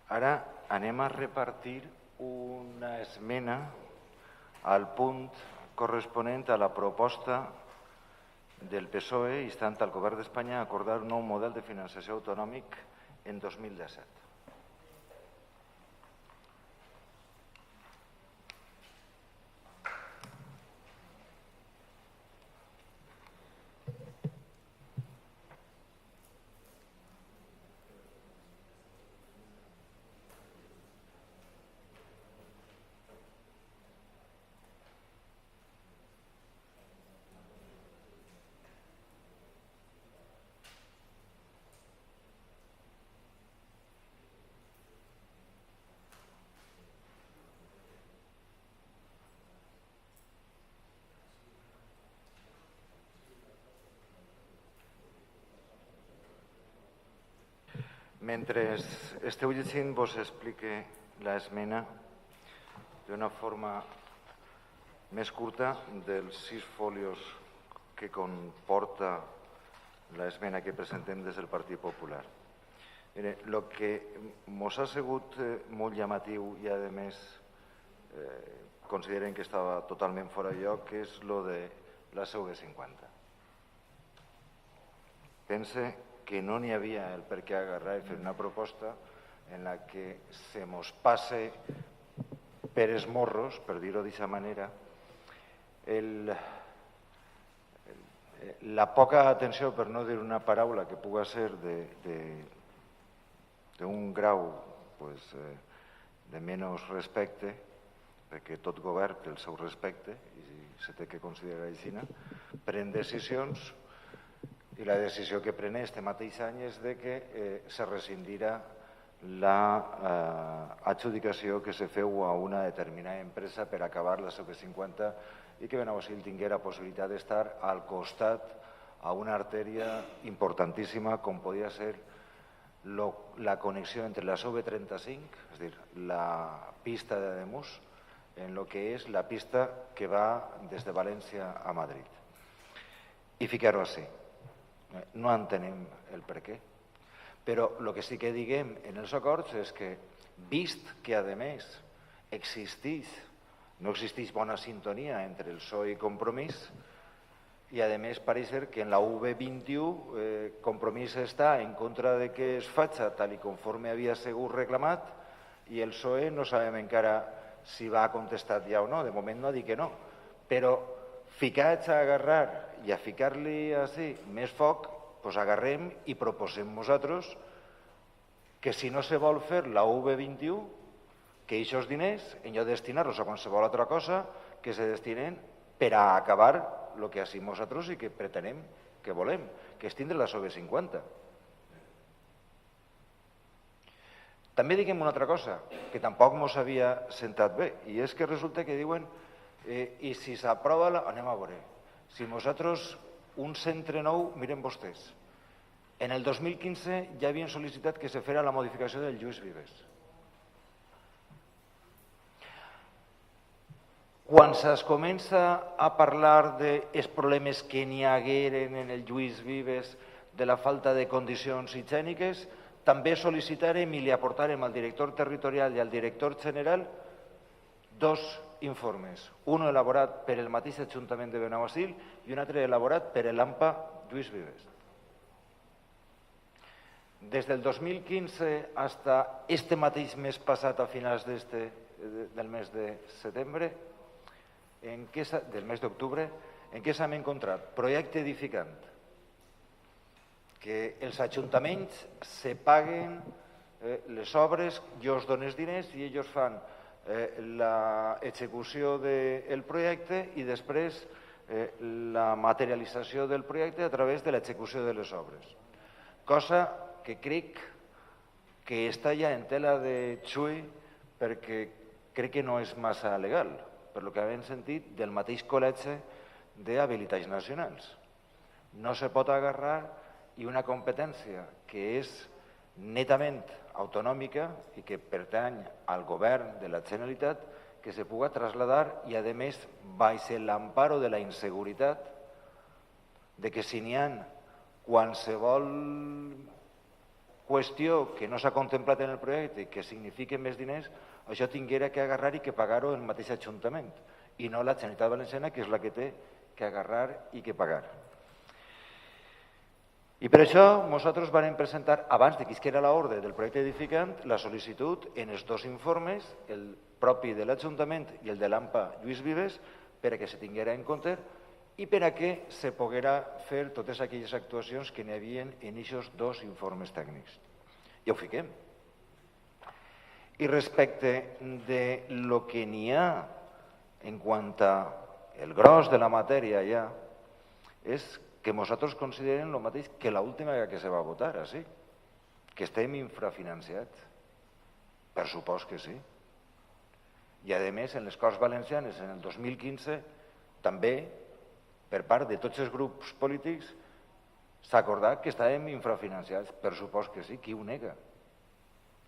Ara anem a repartir una esmena al punt corresponent a la proposta del PSOE instant al Govern d'Espanya a acordar un nou model de finançació autonòmic en 2017. Mentre esteu llegint, vos explique l'esmena d'una forma més curta dels 6 folios que comporta l'esmena que presentem des del Partit Popular. Mire, el que mos ha sigut molt llamatiu i, a més, consideren que estava totalment fora de lloc, és lo de la CV50. Pense que no n'hi havia el per què agarrar i fer una proposta en la que se mos passe per els morros, per dir-ho d'aquesta manera, la poca atenció, per no dir una paraula que puga ser d'un grau de menys respecte, perquè tot govern té el seu respecte i se té que considerar així, pren decisions. I la decisió que pren este mateix any és que se rescindirà l'adjudicació que se feu a una determinada empresa per acabar la CV50 i que Benaguasil tinguera possibilitat d'estar al costat a una artèria importantíssima com podia ser la connexió entre la CV35, és a dir, la pista de Ademús, en el que és la pista que va des de València a Madrid. I ficar-ho així. No entenem el per què, però el que sí que diguem en els acords és que, vist que a més no existeix bona sintonia entre el PSOE i Compromís, i a més pareix que en la UB21 Compromís està en contra de que es faci tal i conforme havia sigut reclamat i el PSOE no sabem encara si va contestar ja o no, de moment no ha dit que no, però ficats a agarrar i a ficar-li així més foc, doncs agarrem i proposem nosaltres que si no se vol fer la UB21, que aquests diners, en lloc de destinar-los a qualsevol altra cosa, que se destinen per a acabar el que així nosaltres i que pretenem, que volem, que és tindre la UB50. També diguem una altra cosa, que tampoc ens havia sentat bé, i és que resulta que diuen i si s'aprova, anem a veure, si nosaltres, un centre nou, miren vostès, en el 2015 ja havien sol·licitat que se fera la modificació del Lluís Vives. Quan es comença a parlar dels problemes que n'hi hagueren en el Lluís Vives, de la falta de condicions higièniques, també sol·licitarem i li aportarem al director territorial i al director general 2 informes, un elaborat per el mateix Ajuntament de Benaguasil i un altre elaborat per l'AMPA Lluís Vives. Des del 2015 fins a este mateix mes passat, a finals del mes de setembre, del mes d'octubre, en què s'han encontrat? Projecte edificant, que els ajuntaments se paguen les obres, jo els dono els diners i ells fan l'execució del projecte i després la materialització del projecte a través de l'execució de les obres. Cosa que crec que està ja en tela de xull perquè crec que no és massa legal, per lo que hem sentit del mateix col·legi d'habilitats nacionals. No se pot agarrar i una competència que és netament autonòmica i que pertany al govern de la Generalitat que se puga traslladar i, a més, baix l'amparo de la inseguretat de que si n'hi ha qualsevol qüestió que no s'ha contemplat en el projecte i que significa més diners, això tinguera que agarrar i que pagar-ho el mateix Ajuntament i no la Generalitat Valenciana, que és la que té que agarrar i que pagar. I per això nosaltres vam presentar, abans de que isquera l'ordre del projecte edificant, la sol·licitud en els dos informes, el propi de l'Ajuntament i el de l'AMPA Lluís Vives, per a que se tinguera en compte i per a que se poguera fer totes aquelles actuacions que n'hi havia en aquests dos informes tècnics. I ho fiquem. I respecte de lo que n'hi ha en quant al gros de la matèria ja, és que nosaltres considerem el mateix que l'última que se va votar, així, que estem infrafinanciats. Per supost que sí. I, a més, en les Corts Valencianes, en el 2015, també, per part de tots els grups polítics, s'ha acordat que estàvem infrafinanciats. Per supost que sí. Qui ho nega?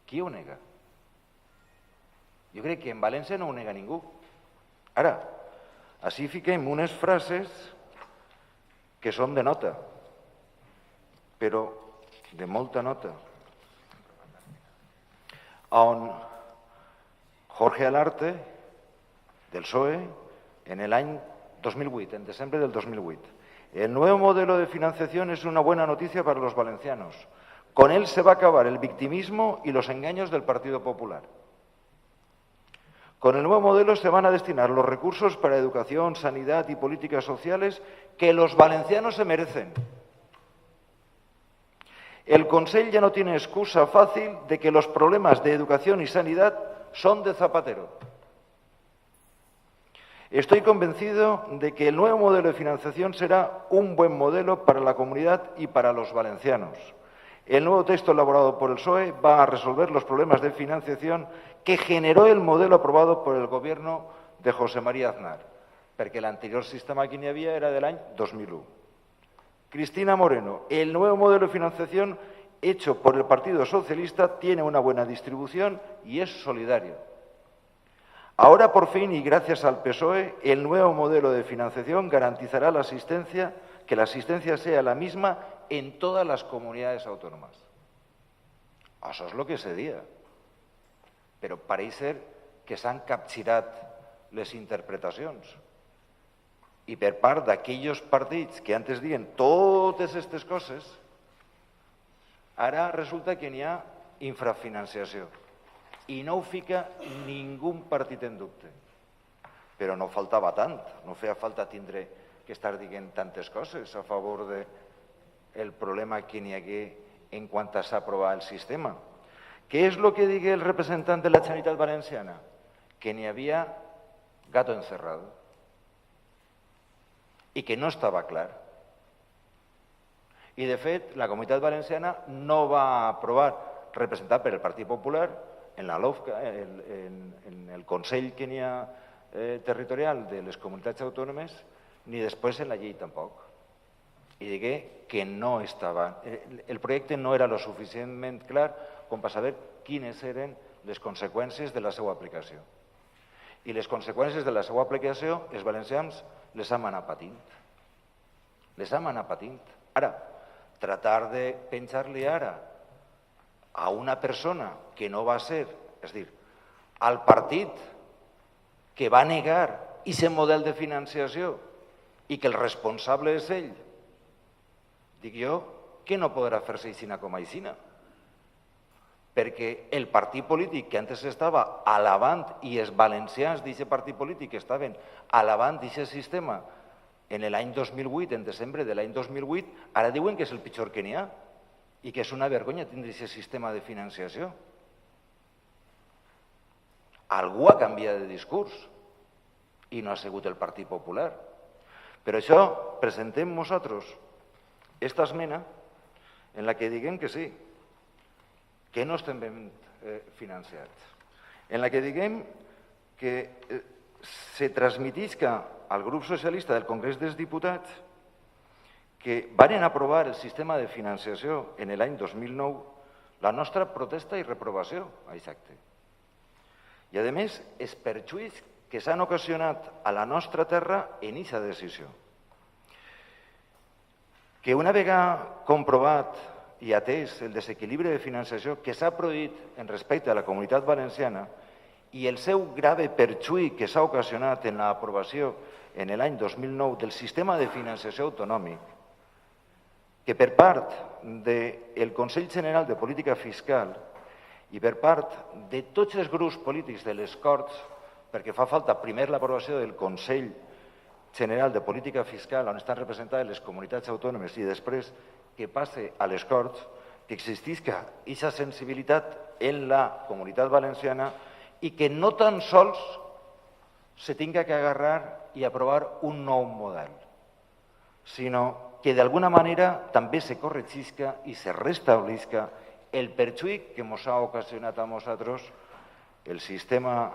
Qui ho nega? Jo crec que en València no ho nega ningú. Ara, així fiquem unes frases que són de nota, però de molta nota, on Jorge Alarte, del PSOE, en el año 2008, en diciembre del 2008, el nuevo modelo de financiación es una buena noticia para los valencianos. Con él se va a acabar el victimismo y los engaños del Partido Popular. Con el nuevo modelo se van a destinar los recursos para educación, sanidad y políticas sociales que los valencianos se merecen. El Consell ya no tiene excusa fácil de que los problemas de educación y sanidad son de Zapatero. Estoy convencido de que el nuevo modelo de financiación será un buen modelo para la comunidad y para los valencianos. El nuevo texto elaborado por el PSOE va a resolver los problemas de financiación que generó el modelo aprobado por el gobierno de José María Aznar, porque el anterior sistema que n'hi havia era del año 2001. Cristina Moreno, el nuevo modelo de financiación hecho por el Partido Socialista tiene una buena distribución y es solidario. Ahora, por fin, y gracias al PSOE, el nuevo modelo de financiación garantizará que la asistencia sea la misma en todas las comunidades autónomas. Això és el que se dia. Però pareix ser que s'han capgirat les interpretacions. I per part d'aquells partits que antes diuen totes aquestes coses, ara resulta que n'hi ha infrafinanciació. I no ho fica ningú partit en dubte. Però no faltava tant, no feia falta tindre que estar dient tantes coses a favor del problema que n'hi hagué en quant a s'aprovar el sistema. Què és el que digui el representant de la Generalitat Valenciana? Que n'hi havia gato encerrado i que no estava clar. I, de fet, la Comunitat Valenciana no va aprovar, representat per el Partit Popular, en la LOFCA, en el Consell que n'hi ha territorial de les comunitats autònomes, ni després en la llei tampoc. I digué que no estava, el projecte no era lo suficientment clar com per saber quines eren les conseqüències de la seva aplicació. I les conseqüències de la seva aplicació, els valencians les hem anat patint. Les hem anat patint. Ara, tratar de penjar-li ara a una persona que no va ser, és a dir, al partit que va negar aquest model de financiació i que el responsable és ell, dic jo que no podrà fer-se aixina com aixina. Perquè el partit polític que antes estava alabant i els valencians d'aquest partit polític que estaven alabant d'aquest sistema en l'any 2008, en desembre de l'any 2008, ara diuen que és el pitjor que n'hi ha i que és una vergonya tindre aquest sistema de financiació. Algú ha canviat de discurs i no ha sigut el Partit Popular. Per això presentem nosaltres esta esmena en la que diguem que sí, que no estem ben financiats, en la que diguem que se transmetisca al grup socialista del Congrés dels Diputats que varen aprovar el sistema de financiació en l'any 2009 la nostra protesta i reprovació a aquest acte. I, a més, els perjuís que s'han ocasionat a la nostra terra en aquesta decisió. Que una vegada comprovat i atès el desequilibri de financiació que s'ha produït en respecte a la Comunitat Valenciana i el seu grave perjuí que s'ha ocasionat en l'aprovació en l'any 2009 del sistema de financiació autonòmic, que per part del Consell General de Política Fiscal i per part de tots els grups polítics de les Corts, perquè fa falta primer l'aprovació del Consell General de Política Fiscal, on estan representades les comunitats autònomes, i després que passe a les Corts, que existisca aquesta sensibilitat en la Comunitat Valenciana i que no tan sols se tinga que agarrar i aprovar un nou model, sinó que d'alguna manera també se corregisca i se restablisca el perjuí que ens ha ocasionat a nosaltres el sistema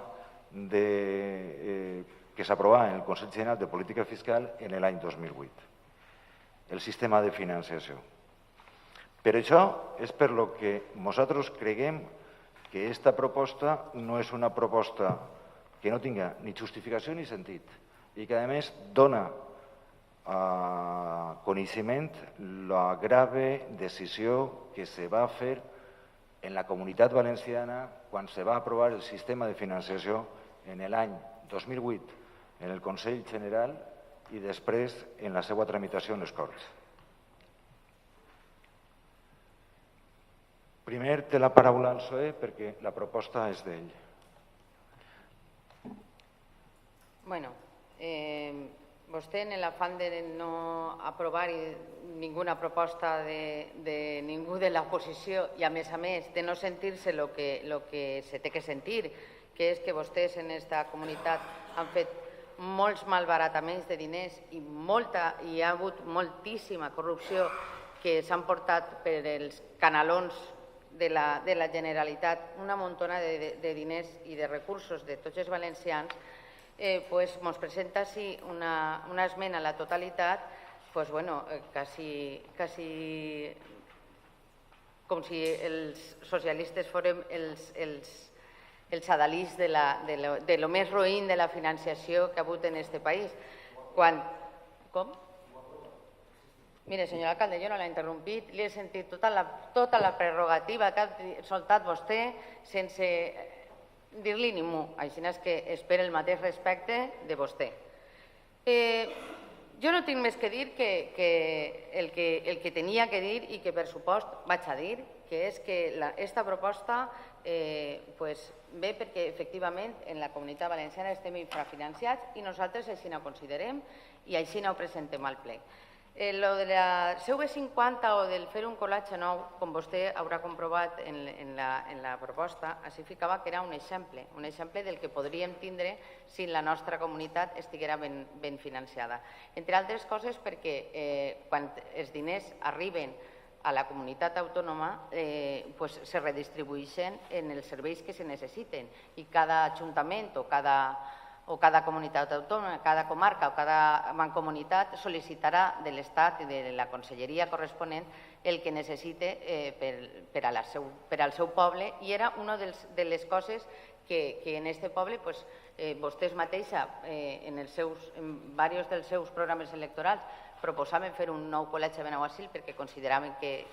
que s'aprovava en el Consell General de Política Fiscal en l'any 2008, el sistema de financiació. Per això és per lo que nosaltres creguem que aquesta proposta no és una proposta que no tinga ni justificació ni sentit i que, a més, dona coneixement la grave decisió que se va fer en la Comunitat Valenciana quan se va aprovar el sistema de financiació en l'any 2008 en el Consell General i després en la seva tramitació en les Corts. Primer té la paraula el PSOE perquè la proposta és d'ell. Bueno, vostè, en l'afán de no aprovar ninguna proposta de ningú de l'oposició i, a més, de no sentir-se el que se té que sentir, que és que vostès en aquesta comunitat han fet molts malbarataments de diners i hi ha hagut moltíssima corrupció que s'han portat per els canalons de la Generalitat una muntona de diners i de recursos de tots els valencians, ens presenta una esmena a la totalitat quasi com si els socialistes fórem els adalís de lo més roïn de la financiació que ha hagut en aquest país. Com? Mire, senyor alcalde, jo no l'he interrompit, li he sentit tota la prerrogativa que ha soltat vostè sense dir-li ni mu, així és que espero el mateix respecte de vostè. Jo no tinc més que dir que el que tenia que dir i que per supost vaig a dir, que és que aquesta proposta ve perquè efectivament en la Comunitat Valenciana estem infrafinanciats i nosaltres així no ho considerem i així no ho presentem al ple. Lo de la CV50 o del fer un colatge nou, com vostè haurà comprovat en la proposta, així ficava que era un exemple del que podríem tindre si la nostra comunitat estiguera ben financiada. Entre altres coses perquè quan els diners arriben a la comunitat autònoma se redistribueixen en els serveis que se necessiten i cada ajuntament o cada comunitat autònoma, cada comarca o cada mancomunitat sol·licitarà de l'Estat i de la conselleria corresponent el que necessite per al seu poble i era una de les coses que en aquest poble vostès mateixa en diversos dels seus programes electorals proposaven fer un nou col·legi de Benaguasil perquè consideraven que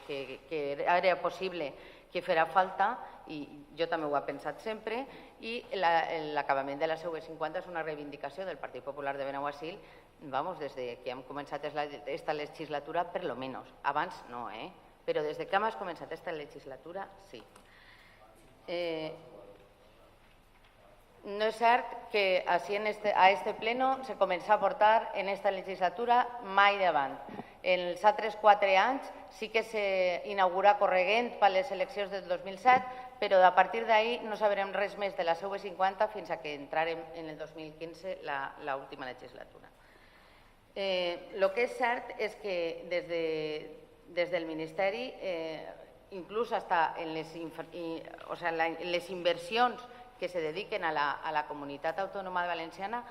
era possible que farà falta i jo també ho he pensat sempre i l'acabament de la CV50 és una reivindicació del Partit Popular de Benaguasil des que hem començat aquesta legislatura per lo menos, abans no, però des que hem començat aquesta legislatura sí. No és cert que a este pleno se comença a portar en esta legislatura mai davant. En els altres 4 anys sí que s'inaugura corregent per les eleccions del 2007, però a partir d'ahir no sabrem res més de la CV50 fins que entrarem en el 2015 l'última legislatura. El que és cert és que des del Ministeri, inclús en les inversions que se dediquen a la comunitat autònoma valenciana,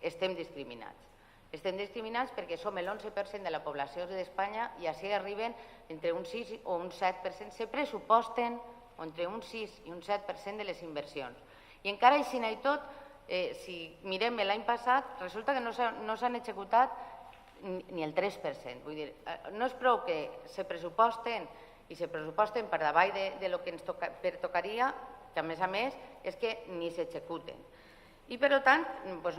estem discriminats. Estem discriminats perquè som l'11% de la població d'Espanya i així arriben entre un 6 o un 7%, se pressuposten entre un 6 i un 7% de les inversions. I encara així i tot, si mirem l'any passat, resulta que no s'han executat ni el 3%. Vull dir, no és prou que se pressuposten i se pressuposten per davall de lo que ens pertocaria, que a més és que ni s'executen. I per tant,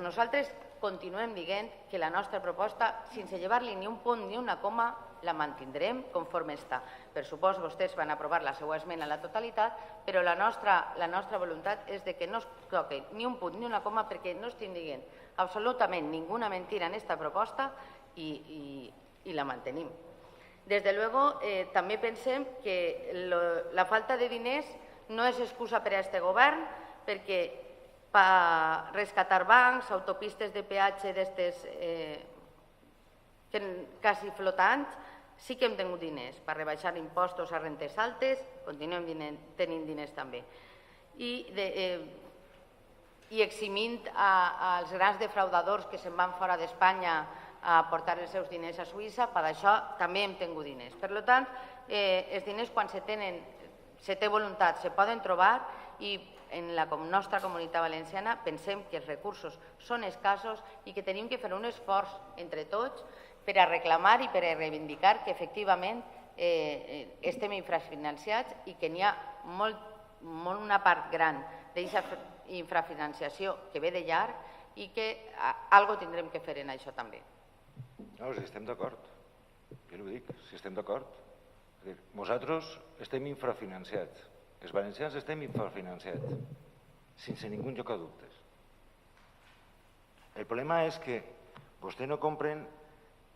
nosaltres continuem dient que la nostra proposta, sense llevar-li ni un punt ni una coma, la mantindrem conforme està. Per supost, vostès van aprovar la seva esmena a la totalitat, però la nostra voluntat és que no es toqui ni un punt ni una coma perquè no estem dient absolutament ninguna mentira en aquesta proposta i la mantenim. Des de luego, també pensem que la falta de diners no és excusa per a aquest govern, perquè per rescatar bancs, autopistes de peatge d'estes quasi flotants, sí que hem tingut diners per rebaixar impostos a rentes altes, continuem tenint diners també. I eximint als grans defraudadors que se'n van fora d'Espanya a portar els seus diners a Suïssa, per això també hem tingut diners. Per tant, els diners quan se té voluntat se poden trobar i en la nostra comunitat valenciana pensem que els recursos són escassos i que tenim que fer un esforç entre tots per a reclamar i per a reivindicar que efectivament estem infrafinanciats i que n'hi ha una part gran d'aquesta infrafinanciació que ve de llarg i que alguna cosa tindrem que fer en això també. No, si estem d'acord. Jo li dic, si estem d'acord. Nosaltres estem infrafinanciats. Els valencians estem infrafinanciats, sense ningú lloc a dubtes. El problema és que vostè no comprèn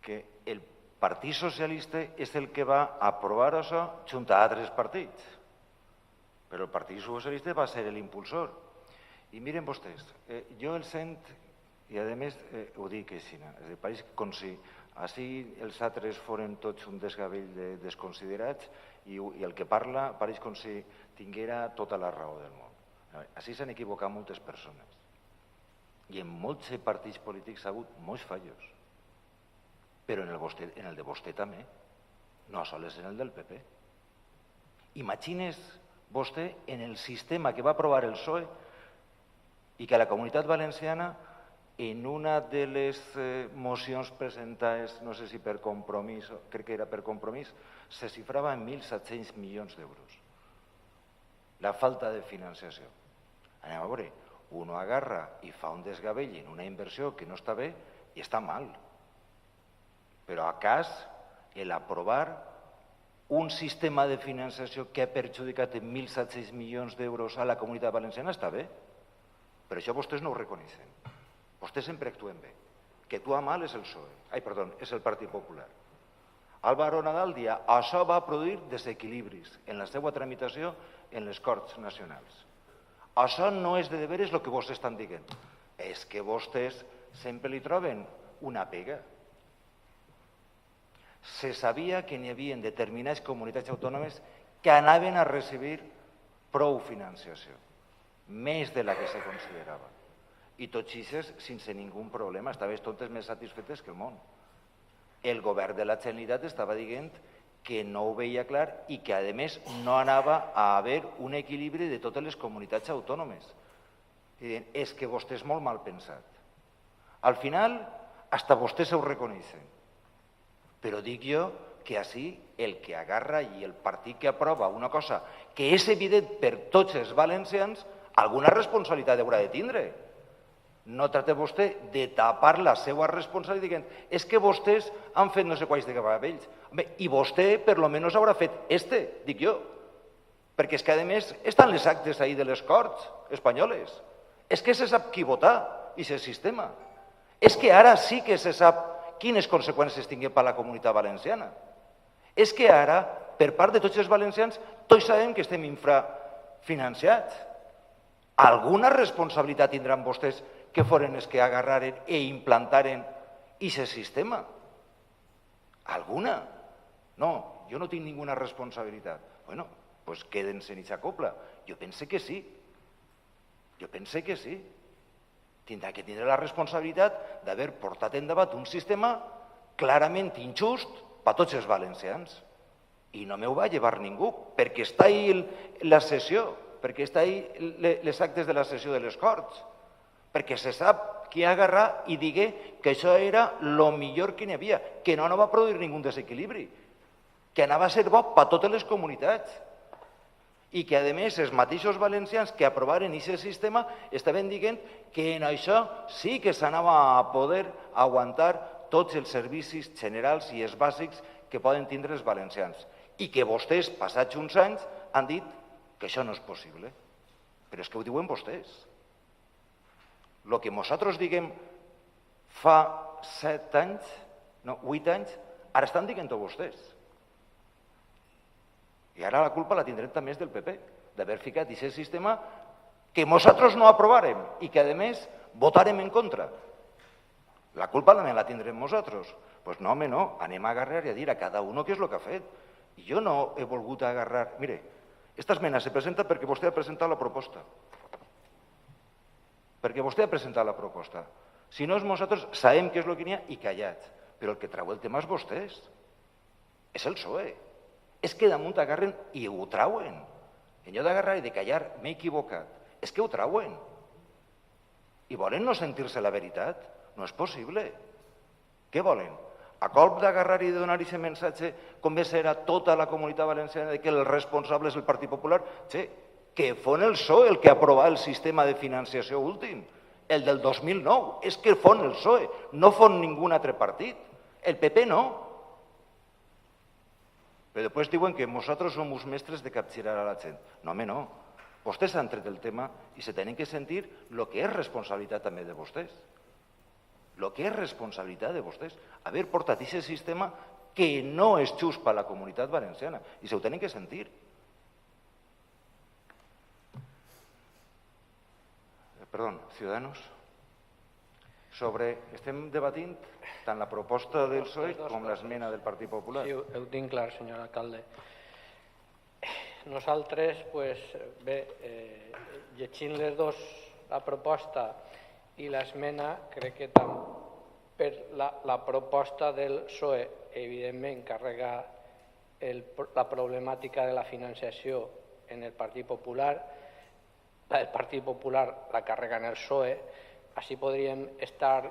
que el Partit Socialista és el que va aprovar això junt a altres partits. Però el Partit Socialista va ser l'impulsor. I miren vostès, jo el sent, i a més ho dic així, pareix com si així els altres foren tots un desgavell desconsiderats i el que parla pareix com si tinguera tota la raó del món. Així s'han equivocat moltes persones. I en molts partits polítics ha hagut molts fallos. Però en el de vostè també, no sols en el del PP. Imagines vostè en el sistema que va aprovar el PSOE i que la Comunitat Valenciana en una de les mocions presentades, no sé si per compromís, crec que era per compromís, se xifrava en 1.700 milions d'euros. La falta de financiació. Anem a veure, uno agarra i fa un desgavell en una inversió que no està bé i està mal. Però a cas, l'aprovar un sistema de financiació que ha perjudicat en 1.700 milions d'euros a la Comunitat Valenciana està bé. Per això vostès no ho reconeixen. Vostès sempre actuen bé. Que actua mal és el PSOE. És el Partit Popular. Álvaro Nadal dia, això va produir desequilibris en la seva tramitació en les Corts Nacionals. Això no és de deberes el que vostès estan dient. És que vostès sempre li troben una pega. Se sabia que n'hi havia determinades comunitats autònomes que anaven a recibir prou financiació, més de la que se considerava. I tots ixes sense ningú problema, estaven totes més satisfetes que el món. El govern de la Generalitat estava dient que no ho veia clar i que, a més, no anava a haver un equilibri de totes les comunitats autònomes. És que vostè és molt mal pensat. Al final, fins vostès ho reconeixen. Però dic jo que així el que agarra i el partit que aprova una cosa que és evident per tots els valencians, alguna responsabilitat haurà de tindre. No tracta vostè de tapar la seva responsabilitat dient és que vostès han fet no sé quants de gavells. I vostè, per lo menos, haurà fet dic jo. Perquè és que, a més, estan les actes ahí de les Corts espanyoles. És que se sap qui votar i el sistema. És que ara sí que se sap quines conseqüències tingui per a la Comunitat Valenciana. És que ara, per part de tots els valencians, tots sabem que estem infrafinanciats. Alguna responsabilitat tindran vostès que foren els que agarraren i implantaren aquest sistema? Alguna? No, jo no tinc ninguna responsabilitat. Bueno, doncs queden-se en aquesta copla. Jo pense que sí. Jo pense que sí. Tindrà que tindre la responsabilitat d'haver portat endavant un sistema clarament injust per a tots els valencians. I no m'ho va llevar ningú, perquè està ahí la sessió, perquè està ahí les actes de la sessió de les Corts. perquè se sap qui agarrar i digué que això era el millor que n'hi havia, que no va produir ningú desequilibri, que anava a ser bo per totes les comunitats i que, a més, els mateixos valencians que aprovaren aquest sistema estaven dient que en això sí que s'anava a poder aguantar tots els servicis generals i els bàsics que poden tindre els valencians i que vostès, passats uns anys, han dit que això no és possible. Però és que ho diuen vostès. El que nosaltres diguem fa 8 anys, ara estan dient-ho vostès. I ara la culpa la tindrem també del PP, d'haver ficat aquest sistema que nosaltres no aprovarem i que, a més, votarem en contra. La culpa també la tindrem nosaltres. Doncs no, home, no, anem a agarrar i a dir a cada un què és el que ha fet. I jo no he volgut agarrar... Mire, aquesta esmena se presenta perquè vostè ha presentat la proposta. Perquè vostè ha presentat la proposta. Si no, nosaltres sabem què és el que n'hi ha i callats. Però el que trau el tema és vostès. És el PSOE. És que damunt agarren i ho trauen. En lloc d'agarrar i de callar, m'he equivocat. És que ho trauen. I volen no sentir-se la veritat? No és possible. Què volen? A colp d'agarrar i de donar aquest missatge, convèncer a tota la comunitat valenciana que el responsable és el Partit Popular? Que fon el PSOE el que aprova el sistema de financiació últim, el del 2009. És que fon el PSOE, no fon ningú altre partit. El PP no. Però després diuen que nosaltres som uns mestres de capgirar a la gent. No, home, no. Vostès han tret el tema i se tenen que sentir el que és responsabilitat també de vostès. El que és responsabilitat de vostès. Haver portat aquest sistema que no és just per a la comunitat valenciana. I se ho tenen que sentir. Perdó, Ciudadanos. Estem debatint tant la proposta del PSOE com l'esmena del Partit Popular. Sí, ho tinc clar, senyor alcalde. Nosaltres, bé, llegint les dues, la proposta i l'esmena, crec que per la proposta del PSOE, evidentment, carrega la problemàtica de la financiació en el Partit Popular, la del Partit Popular la carrega en el PSOE. Així podríem estar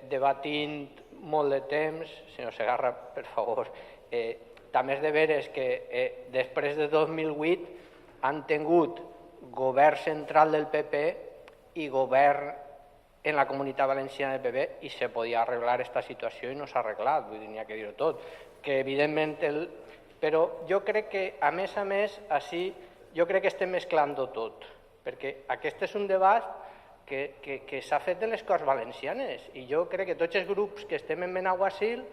debatint molt de temps. Senyor Segarra, per favor. També és de veres que després de 2008 han tingut govern central del PP i govern en la comunitat valenciana del PP i se podia arreglar aquesta situació i no s'ha arreglat, vull dir, n'hi ha que dir-ho tot. Que evidentment, però jo crec que, a més, així, jo crec que estem mesclant-ho tot, perquè aquest és un debat que s'ha fet de les Corts Valencianes i jo crec que tots els grups que estem en Benaguasil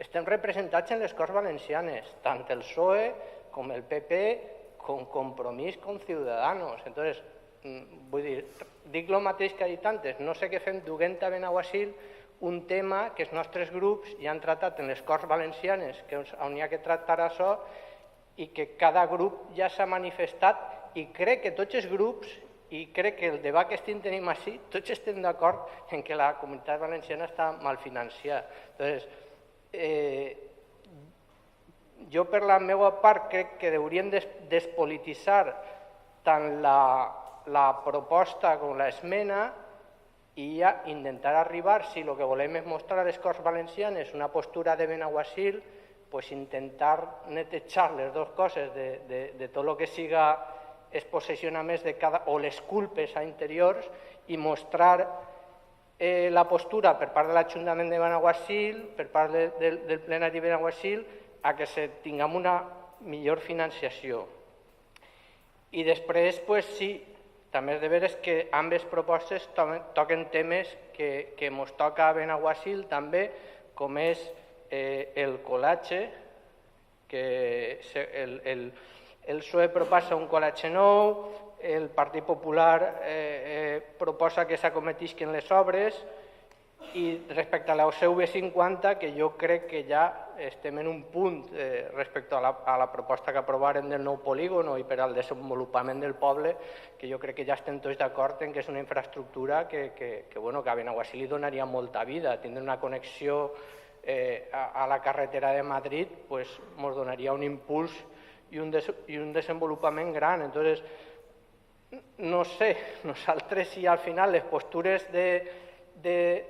estem representats en les Corts Valencianes, tant el PSOE com el PP, com Compromís, com Ciudadanos. Entonces, vull dir, dic el mateix que ha dit antes, no sé què fem duent a Benaguasil un tema que els nostres grups ja han tractat en les Corts Valencianes, on hi ha que tractar això i que cada grup ja s'ha manifestat i crec que tots els grups i crec que el debat que estem tenint així, tots estem d'acord en que la comunitat valenciana està mal financiada. Entonces, jo per la meva part crec que hauríem de despolititzar tant la proposta com l'esmena i ja intentar arribar, si el que volem és mostrar a les Corts Valencianes una postura de Benaguasil, intentar netejar les dues coses de tot el que siga els posicionaments o les culpes a interiors i mostrar la postura per part de l'Ajuntament de Benaguasil, per part del plenari de Benaguasil, a que tinguem una millor financiació. I després, sí, també és de veres que ambes propostes toquen temes que ens toca a Benaguasil també, com és el colatge, que el PSOE proposa un colatge nou, el Partit Popular proposa que s'acometisquen les obres i respecte a la CV50, que jo crec que ja estem en un punt respecte a la proposta que aprovarem del nou polígon i per al desenvolupament del poble, que jo crec que ja estem tots d'acord en que és una infraestructura que a Benaguasil li donaria molta vida. Tindre una connexió a la carretera de Madrid ens donaria un impuls i un desenvolupament gran. Entonces, no sé, nosaltres si al final les postures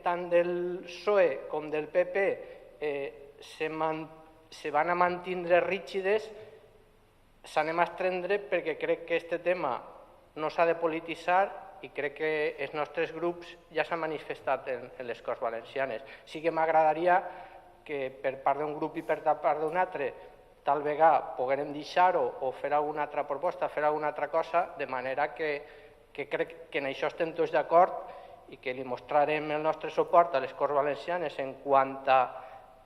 tant del PSOE com del PP se van a mantindre rígides, s'anem a estendre perquè crec que aquest tema no s'ha de polititzar i crec que els nostres grups ja s'han manifestat en les Corts Valencianes. Sí que m'agradaria que per part d'un grup i per part d'un altre tal vegada poguérem deixar-ho o fer alguna altra proposta, fer alguna altra cosa, de manera que crec que en això estem tots d'acord i que li mostrarem el nostre suport a les Corts Valencianes en quant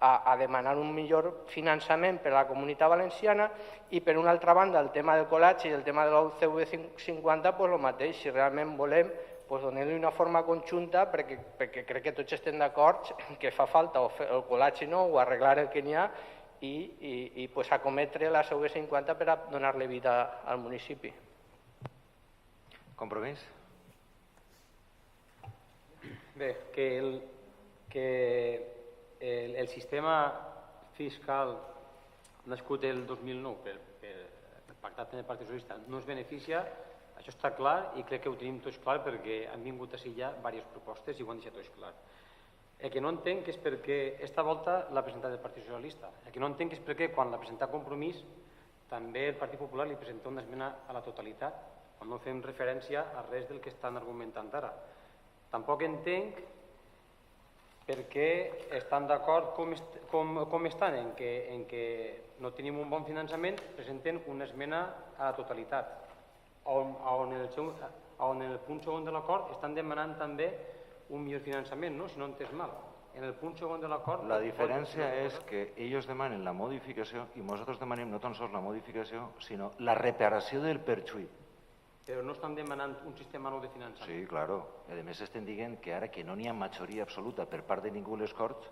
a demanar un millor finançament per a la Comunitat Valenciana i, per una altra banda, el tema del col·legi i el tema de la UCV 50, el mateix, si realment volem, donem-li una forma conjunta perquè crec que tots estem d'acord que fa falta el col·legi nou o arreglar el que n'hi ha i acometre la UCV 50 per a donar-li vida al municipi. Compromís? Bé, que el sistema fiscal nascut el 2009 pactat amb el Partit Socialista no es beneficia, això està clar i crec que ho tenim tots clar perquè han vingut a ser ja diverses propostes i ho han deixat tots clar. El que no entenc és perquè aquesta volta l'ha presentat el Partit Socialista. El que no entenc és perquè quan l'ha presentat Compromís també el Partit Popular li presenta una esmena a la totalitat, quan no fem referència a res del que estan argumentant ara. Tampoc entenc per què estan d'acord com estan, en què no tenim un bon finançament, presenten una esmena a la totalitat, on en el punt segon de l'acord estan demanant també un millor finançament, no? Si no entès mal. En el punt segon de l'acord... La diferència és que ells demanen la modificació i nosaltres demanem no tan sols la modificació, sinó la reparació del perjuí. Però no estan demanant un sistema nou de finançament. Sí, claro. I a més estem dient que ara que no n'hi ha majoria absoluta per part de ningú a les Corts,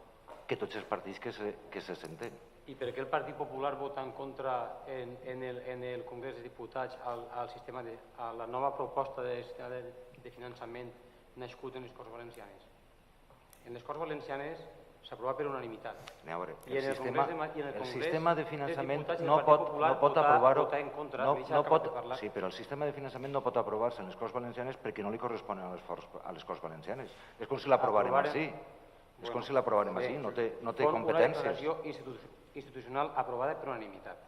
que tots els partits que se senten. I per què el Partit Popular vota en contra en el Congrés dels Diputats a la nova proposta de finançament nascut en les Corts Valencianes? En les Corts Valencianes s'aprova per unanimitat. A veure, el sistema de finançament no pot aprovar-ho. Sí, però el sistema de finançament no pot aprovar-se en les Corts Valencianes perquè no li corresponen a les Corts Valencianes. És com si l'aprovarem així. És com si l'aprovarem així, no té competències. Una declaració institucional aprovada per unanimitat.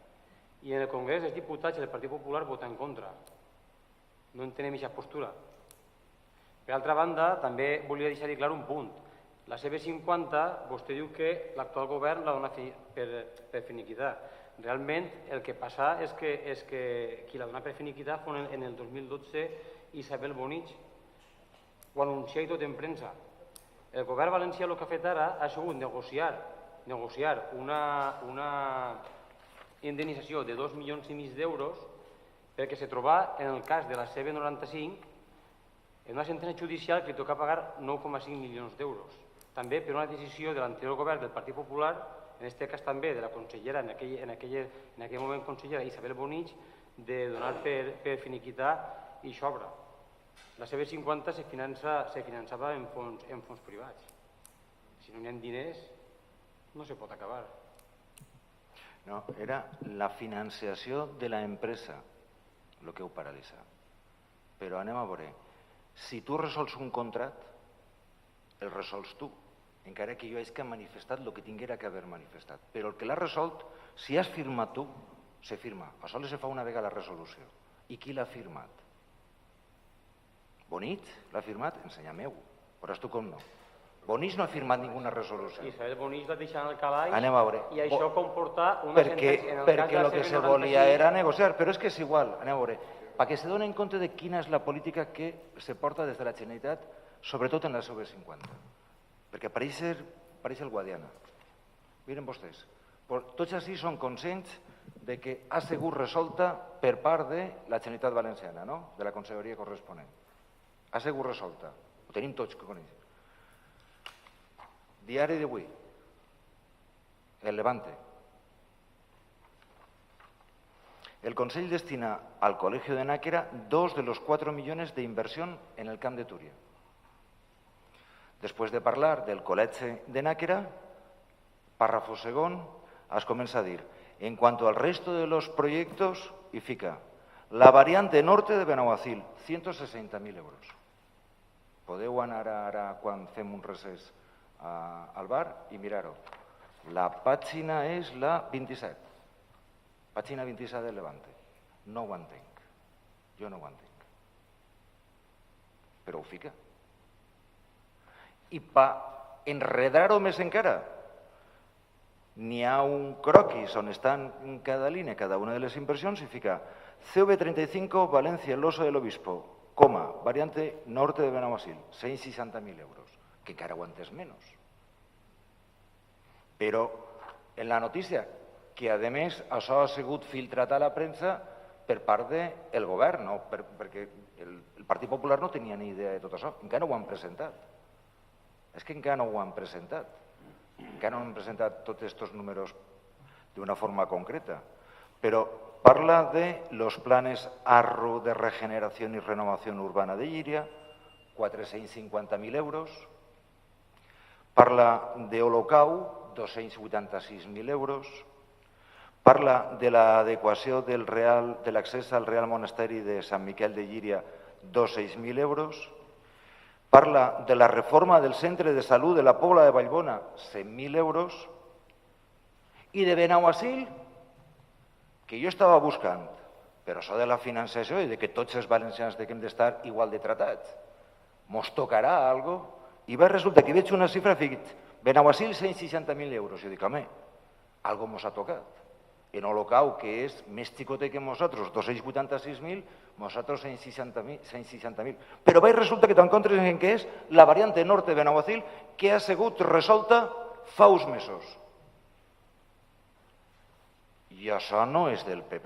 I en el Congrés dels Diputats el Partit Popular vota en contra. No entenem aquesta postura. Per altra banda, també volia deixar-hi clar un punt. La CB50, vostè diu que l'actual govern la dona per finiquitar. Realment, el que passa és que qui la dona per finiquitar fue en el 2012 Isabel Bonich. Ho anuncia i tot en premsa. El govern valencià el que ha fet ara ha sigut negociar una indemnització de 2,5 milions d'euros perquè se troba en el cas de la CB95 en una sentència judicial que li toca pagar 9,5 milions d'euros. També per una decisió de l'anterior govern del Partit Popular, en aquest cas també de la consellera, en aquell moment consellera Isabel Bonich, de donar per finiquitar i s'obra. La CB50 se finançava en fons privats. Si no n'hi ha diners, no se pot acabar. No, era la financiació de l'empresa el que ho paralitza. Però anem a veure, si tu resols un contracte, el resols tu, encara que jo hagi manifestat el que tinguera que haver manifestat. Però el que l'ha resolt, si has firmat tu, se firma. A sols se fa una vegada la resolució. I qui l'ha firmat? Bonich l'ha firmat? Ensenya-m'ho. Veuràs tu com no. Bonich no ha firmat ninguna resolució. Isabel Bonich va deixar en el calaix i això comporta una sentència. Perquè el que se volia era negociar, però és que és igual. Anem a veure, perquè se donen compte de quina és la política que se porta des de la Generalitat, sobretot en la CB50. Perquè pareix el Guadiana. Miren vostès, tots així són conscients de que ha sigut resolta per part de la Generalitat Valenciana, de la conselleria corresponent. Ha sigut resolta. Ho tenim tots que coneixen. Diari d'avui. El Levante. El Consell destina al Colegio de Náquera 2 de los 4 millones de inversión en el Camp de Túria. Después de parlar del Col·legi de Náquera, párrafo según, es comença a dir, en cuanto al resto de los proyectos, y fica, La variante norte de Benaguacil, 160.000 euros. Podeu anar ara, quan fem un recés al bar, i mirar-ho. La pàgina és la 27. Pàgina 27 del Levante. No ho entenc. Jo no ho entenc. Però ho fica. I per enredar-ho més encara, n'hi ha un croquis on estan en cada línia, cada una de les inversions, i fica CV35 Valencia, el Oso del Obispo, coma, variante norte de Benaguacil, 160.000 euros, que encara ho entès menys. Però en la notícia, que a més això ha sigut filtrat a la premsa per part del govern, no? Perquè el Partit Popular no tenia ni idea de tot això, encara no ho han presentat. És que encara no ho han presentat. Encara no han presentat tots aquests números d'una forma concreta. Però parla de los planes ARRU de regeneración y renovación urbana de Llíria, 450.000 euros. Parla de Olocau, 286.000 euros. Parla de l'adequació de l'accés al Real Monasteri de Sant Miquel de Llíria, 206.000 euros. Parla de la reforma del Centre de Salut de la Pobla de Vallbona, 100.000 euros. I de Benaguacil, que jo estava buscant, però això de la financiació i de que tots els valencians hem d'estar igual de tratats, mos tocarà algo? I va resultar que veig una xifra i dic, Benaguacil, 160.000 euros. Jo dic, home, algo mos ha tocat. En Olocau, que és més xicote que nosaltres, 286.000, nosaltres 160.000. Però vaig resulta que t'encontres en què és la variante norte de Benaguacil que ha sigut resolta fa uns mesos. I això no és del PP,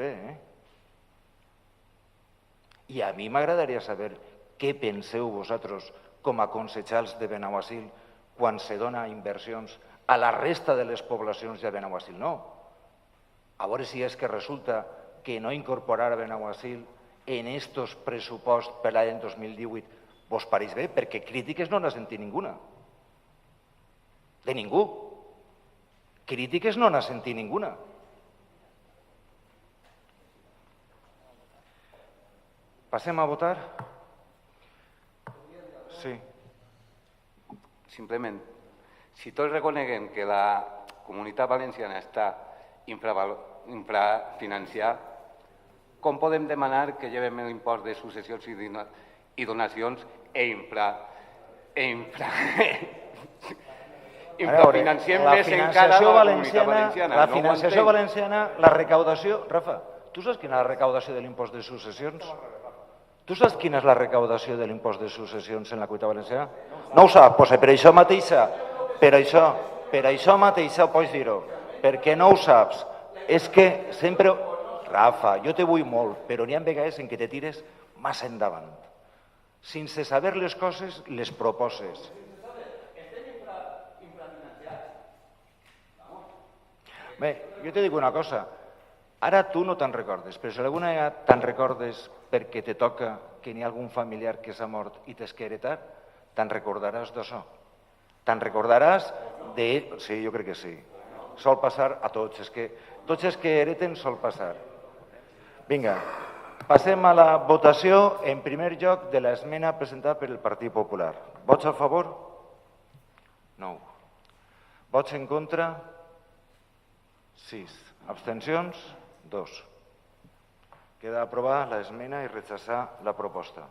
I a mi m'agradaria saber què penseu vosaltres com a consellers de Benaguacil quan se dona inversions a la resta de les poblacions de Benaguacil. No. A veure si és que resulta que no incorporar a Benaguacil en estos pressupost per l'any 2018 vos pareix bé, perquè crítiques no n'ha sentit ninguna. De ningú. Crítiques no n'ha sentit ninguna. Passem a votar? Sí. Simplement, si tots reconeguem que la Comunitat Valenciana està infrafinanciada, com podem demanar que llevem l'impost de successions i donacions infrafinanciem més encara la Comunitat Valenciana? La financiació valenciana, la recaudació... Rafa, tu saps quina és la recaudació de l'impost de successions? Tu saps quina és la recaudació de l'impost de successions en la Comunitat Valenciana? No ho sap? Doncs per això mateixa, pots dir-ho. Perquè no ho saps. És que sempre... Rafa, jo te vull molt, però n'hi ha vegades en què te tires massa endavant. Sense saber les coses, les proposes. Bé, jo te dic una cosa. Ara tu no te'n recordes, però si alguna vegada te'n recordes perquè te toca que n'hi ha algun familiar que s'ha mort i t'és que heretar, te'n recordaràs d'això. Te'n recordaràs de... Sí, jo crec que sí. Sol passar a tots. És que tots els que hereten sol passar. Vinga, passem a la votació en primer lloc de l'esmena presentada per el Partit Popular. Vots a favor? 9. Vots en contra? 6. Abstencions? 2. Queda aprovada l'esmena i rechazar la proposta.